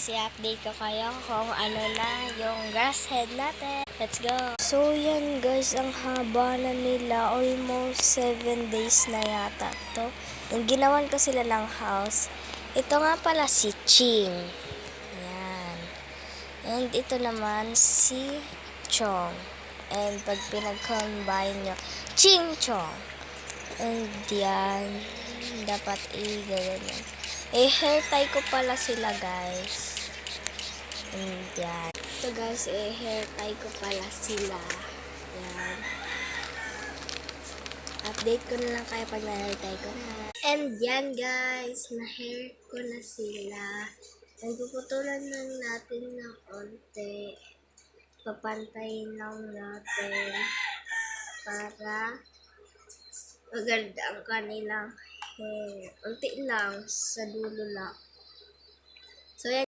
guys, i-update ko kayo kung ano na yung grass head natin. Let's go! So yan guys, ang haba na nila. Almost 7 days na yata to. Yung ginawan ko sila ng house. Ito nga pala si Ching. Yan. And ito naman si Chong. And pag pinag-combine nyo, Ching Chong. And yan. Dapat i-gawin yan. Hair tie ko pala sila guys. And yan. Ito guys, hair tie ko pala sila. Yan. Update ko na lang kayo pag na-hair tie ko na. And yan guys, na-hair ko na sila. Nagpuputulan lang natin ng konti. Papantayin lang natin para maganda ang kanilang hair. Unti lang, sa dulo lang. So yan.